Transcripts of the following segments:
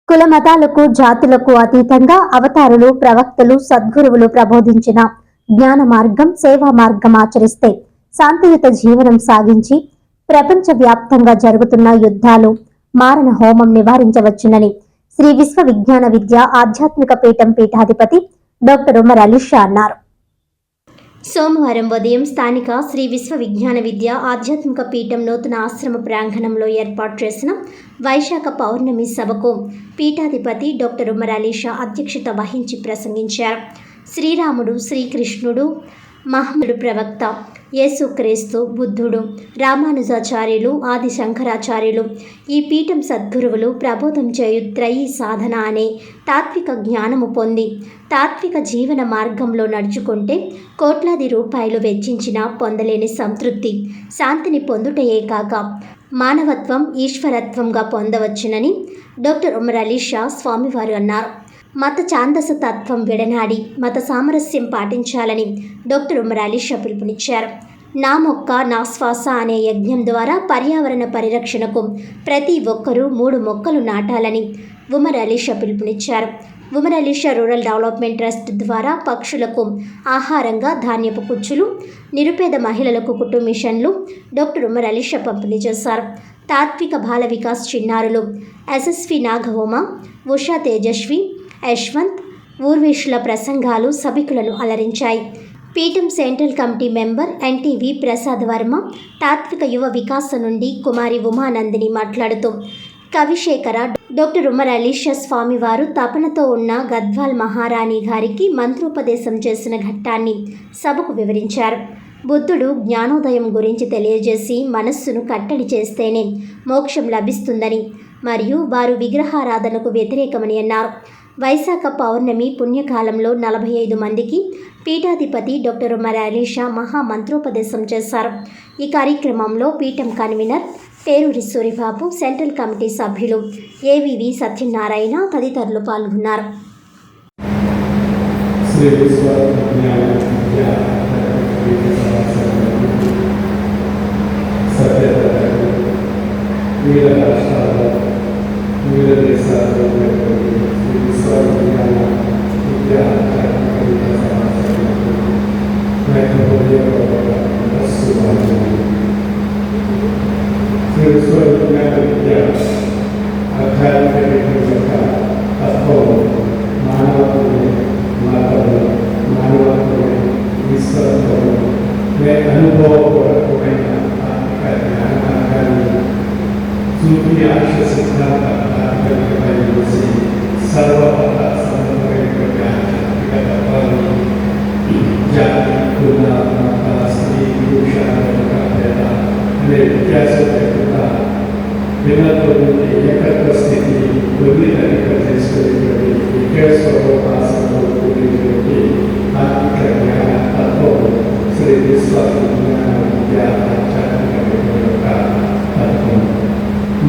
కుల మతాలకు జాతులకు అతీతంగా అవతారులు ప్రవక్తలు సద్గురువులు ప్రబోధించిన జ్ఞాన మార్గం సేవా మార్గం ఆచరిస్తే శాంతియుత జీవనం సాగించి ప్రపంచ వ్యాప్తంగా జరుగుతున్న యుద్ధాలు మారణ హోమం నివారించవచ్చునని శ్రీ విశ్వ విజ్ఞాన విద్య ఆధ్యాత్మిక పీఠం పీఠాధిపతి డాక్టర్ ఉమర్ అలీ షా అన్నారు. సోమవారం ఉదయం స్థానిక శ్రీ విశ్వ విజ్ఞాన విద్య ఆధ్యాత్మిక పీఠం నూతన ఆశ్రమ ప్రాంగణంలో ఏర్పాటు చేసిన వైశాఖ పౌర్ణమి సభకు పీఠాధిపతి డాక్టర్ ఉమర్ అలీ షా అధ్యక్షత వహించి ప్రసంగించారు. శ్రీరాముడు, శ్రీకృష్ణుడు, మహమ్మదుడు ప్రవక్త, యేసుక్రీస్తు, బుద్ధుడు, రామానుజాచార్యులు, ఆది శంకరాచార్యులు, ఈ పీఠం సద్గురువులు ప్రబోధం చేయు త్రయీ సాధన అనే తాత్విక జ్ఞానము పొంది తాత్విక జీవన మార్గంలో నడుచుకుంటే కోట్లాది రూపాయలు వెచ్చించినా పొందలేని సంతృప్తి, శాంతిని పొందుటయే కాక మానవత్వం ఈశ్వరత్వంగా పొందవచ్చునని డాక్టర్ ఉమర్ అలీ షా స్వామివారు అన్నారు. మత ఛాందస తత్వం విడనాడి మత సామరస్యం పాటించాలని డాక్టర్ ఉమర్ అలీ షా పిలుపునిచ్చారు. నా మొక్క నా శ్వాస అనే యజ్ఞం ద్వారా పర్యావరణ పరిరక్షణకు ప్రతి ఒక్కరూ 3 మొక్కలు నాటాలని ఉమర్ అలీ షా పిలుపునిచ్చారు. Umar Ali Shah rural development trust ద్వారా పక్షులకు ఆహారంగా ధాన్యపు కుచ్చులు, నిరుపేద మహిళలకు కుటుంబ మిషన్లు డాక్టర్ ఉమర్ అలీ షా పంపిణీ చేశారు. తాత్విక బాల వికాస్ చిన్నారులు ఎస్ఎస్వి నాగహోమ, ఉషా తేజస్వి, యశ్వంత్, ఊర్వేషుల ప్రసంగాలు సభికులను అలరించాయి. పీఠం central committee member NTV Prasad Varma తాత్విక యువ వికాస నుండి కుమారి ఉమానందిని మాట్లాడుతూ కవిశేఖర డాక్టర్ ఉమర్ అలీ షా స్వామివారు తపనతో ఉన్న గద్వాల్ మహారాణి గారికి మంత్రోపదేశం చేసిన ఘట్టాన్ని సభకు వివరించారు. బుద్ధుడు జ్ఞానోదయం గురించి తెలియజేసి మనస్సును కట్టడి చేస్తేనే మోక్షం లభిస్తుందని మరియు వారు విగ్రహారాధనకు వ్యతిరేకమని అన్నారు. వైశాఖ పౌర్ణమి పుణ్యకాలంలో 45 మందికి పీఠాధిపతి డాక్టర్ ఉమర్ అలీ షా మహా మంత్రోపదేశం చేశారు. ఈ కార్యక్రమంలో పీఠం convener Peruri Suribabu, central committee సభ్యులు ఏవివి సత్యనారాయణ తదితరులు పాల్గొన్నారు.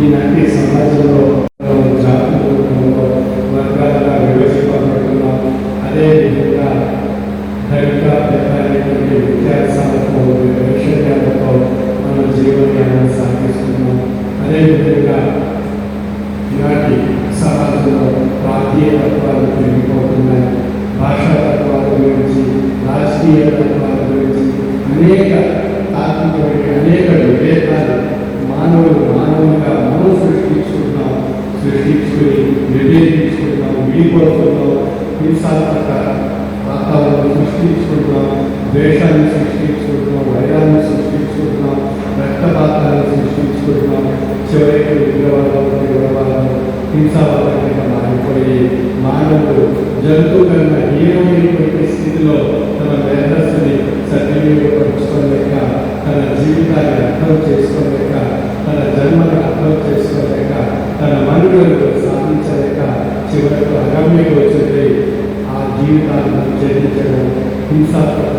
ఈనాటి సమాజంలో వర్గాలుగా విభజింపబడుతున్నాం. అదేవిధంగా దళిత పెద్దలైనటువంటి విద్యాసాలతో వైషమ్యాలతో మన జీవనాన్ని సాగిస్తున్నాం. అదేవిధంగా ఈనాటి సమాజంలో ప్రాంతీయ తత్వాలు పెరిగిపోతున్నాయి. భాషా తత్వాల గురించి, రాజకీయ తత్వాల గురించి అనేక తాత్వికమైన అనేక విభేదాలు మానవులుగా మనం సృష్టించుకుని విభేదించుకుంటున్నాం, విడిపోతున్నాం, హింసాత్మక వాతావరణం సృష్టించుకుంటున్నాం, ద్వేషాన్ని సృష్టించుకుంటున్నాం, వైరాన్ని సృష్టించుకుంటున్నాం, రక్తపాతాన్ని సృష్టించుకుంటున్నాం. చివరికి ఉగ్రవాదం హింసావాదంగా మారిపోయి మానవుడు జంతువు కన్నా హీనమైనటువంటి స్థితిలో తన మేధస్సుని సద్వినియోగపరుచుకోలేక, తన జీవితాన్ని అర్థం చేసుకోలేక, తన జన్మను అర్థం చేసుకోలేక, తన మనుగడను సాధించలేక చివరకు అగమ్యకు వచ్చేది ఆ జీవితాలను చెల్లించడం, హింసాత్మక